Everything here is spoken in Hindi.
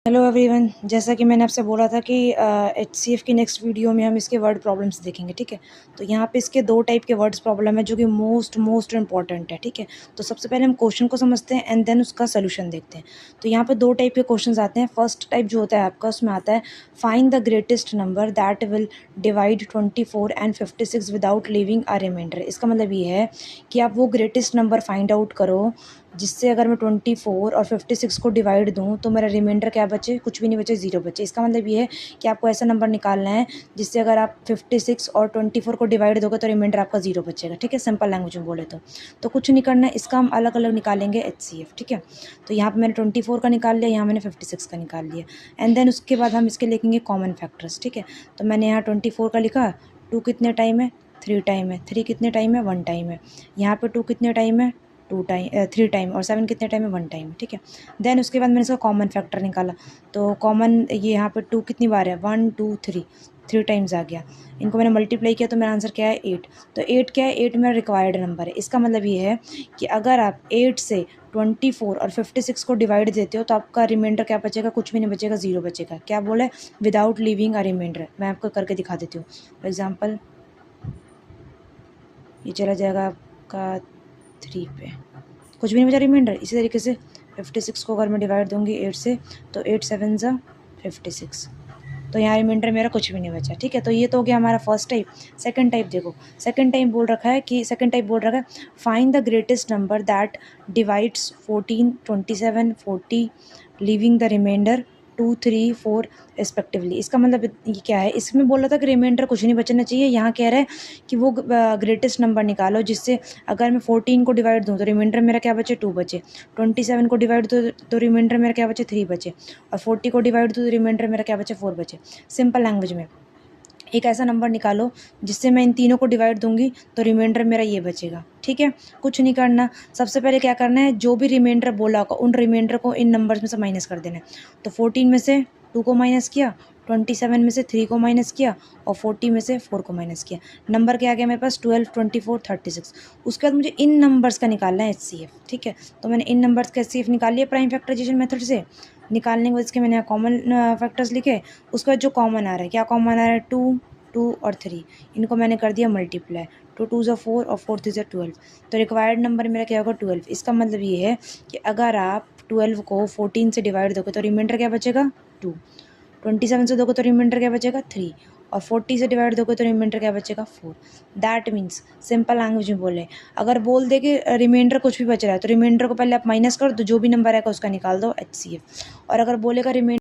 हेलो एवरीवन, जैसा कि मैंने आपसे बोला था कि एचसीएफ की नेक्स्ट वीडियो में हम इसके वर्ड प्रॉब्लम्स देखेंगे। ठीक है, तो यहाँ पे इसके दो टाइप के वर्ड्स प्रॉब्लम है जो कि मोस्ट इंपॉर्टेंट है। ठीक है, तो सबसे पहले हम क्वेश्चन को समझते हैं एंड देन उसका सोल्यूशन देखते हैं। तो यहाँ पे दो टाइप के क्वेश्चन आते हैं। फर्स्ट टाइप जो होता है आपका, उसमें आता है find the greatest number that will divide 24 and 56 without leaving a reminder. इसका मतलब ये है कि आप वो ग्रेटेस्ट नंबर फाइंड आउट करो जिससे अगर मैं 24 और 56 को डिवाइड दूँ तो मेरा रिमाइंडर क्या बचे, कुछ भी नहीं बचे, ज़ीरो बचे। इसका मतलब ये है कि आपको ऐसा नंबर निकालना है जिससे अगर आप 56 और 24 को डिवाइड दोगे तो रिमाइंडर आपका ज़ीरो बचेगा। ठीक है, सिंपल लैंग्वेज में बोले तो कुछ नहीं करना है, इसका हम अलग अलग निकालेंगे एचसीएफ। ठीक है, तो यहाँ पर मैंने 24 का निकाल लिया, यहाँ मैंने 56 का निकाल लिया एंड देन उसके बाद हम इसके लिखेंगे कॉमन फैक्टर्स। ठीक है, तो मैंने यहाँ 24 का लिखा, 2 कितने टाइम है, 3 टाइम है, 3 कितने टाइम है, 1 टाइम है, यहाँ पे 2 कितने टाइम है, 3 टाइम, और 7 कितने टाइम है, 1 टाइम। ठीक है, देन उसके बाद मैंने इसका कॉमन फैक्टर निकाला, तो कॉमन ये यहाँ पे 2 कितनी बार है, 1 2 3 टाइम्स आ गया। इनको मैंने मल्टीप्लाई किया तो मेरा आंसर क्या है, 8। तो 8 क्या है, 8 मेरा रिक्वायर्ड नंबर है। इसका मतलब ये है कि अगर आप 8 से 24 और 56 को डिवाइड देते हो तो आपका रिमाइंडर क्या बचेगा, कुछ भी नहीं बचेगा, ज़ीरो बचेगा। क्या बोला है, विदाउट लीविंग अ रिमाइंडर। मैं आपको करके दिखा देती हूँ। फॉर एग्जाम्पल ये चला जाएगा आपका 3 पे, कुछ भी नहीं बचा रिमाइंडर। इसी तरीके से 56 को अगर मैं डिवाइड दूंगी 8 से तो 8 7 ज़ा 56, तो यहाँ रिमाइंडर मेरा कुछ भी नहीं बचा। ठीक है, तो ये तो हो गया हमारा फर्स्ट टाइप। सेकंड टाइप देखो, सेकंड टाइप बोल रखा है find the greatest number that divides 14 27 40 leaving the reminder 2 3 4 respectively. इसका मतलब ये क्या है, इसमें बोल रहा था कि रिमाइंडर कुछ नहीं बचना चाहिए। यहाँ कह रहा है कि वो ग्रेटेस्ट नंबर निकालो जिससे अगर मैं 14 को डिवाइड दूँ तो रिमाइंडर मेरा क्या बचे, 2 बचे, 27 को डिवाइड दूँ तो रिमाइंडर मेरा क्या बचे, 3 बचे, और 40 को डिवाइड दूँ तो रिमाइंडर मेरा क्या बचे, 4 बचे। सिंपल लैंग्वेज में एक ऐसा नंबर निकालो जिससे मैं इन तीनों को डिवाइड दूंगी तो रिमाइंडर मेरा ये बचेगा। ठीक है, कुछ नहीं करना, सबसे पहले क्या करना है, जो भी रिमाइंडर बोला होगा उन रिमाइंडर को इन नंबर्स में से माइनस कर देना है। तो 14 में से 2 को माइनस किया, 27 में से 3 को माइनस किया और 40 में से 4 को माइनस किया। नंबर क्या आ गया मेरे पास, 12 24 36। उसके बाद मुझे इन नंबर्स का निकालना है एचसीएफ। ठीक है, तो मैंने इन नंबर्स का एचसीएफ निकाल लिया प्राइम फैक्टराइजेशन मेथड से। निकालने के बाद इसके मैंने कॉमन फैक्टर्स लिखे, उसके बाद जो कॉमन आ रहा है, क्या कॉमन आ रहा है, 2 और 3, इनको मैंने कर दिया मल्टीप्लाई, 2 2 ज़ा 4 और 4 3 ज़ा 12। तो रिक्वायर्ड नंबर मेरा क्या होगा, 12। इसका मतलब ये है कि अगर आप 12 को 14 से डिवाइड दोगे तो रिमाइंडर क्या बचेगा, 2, 27 से दोगे तो रिमाइंडर क्या बचेगा, 3, और 40 से डिवाइड दोगे तो रिमाइंडर क्या बचेगा, 4। दैट मीन्स सिंपल लैंग्वेज में बोले, अगर बोल दे कि रिमाइंडर कुछ भी बच रहा है तो रिमाइंडर को पहले आप माइनस कर दो, जो भी नंबर आएगा उसका निकाल दो एचसीएफ। और अगर बोलेगा रिमाइंडर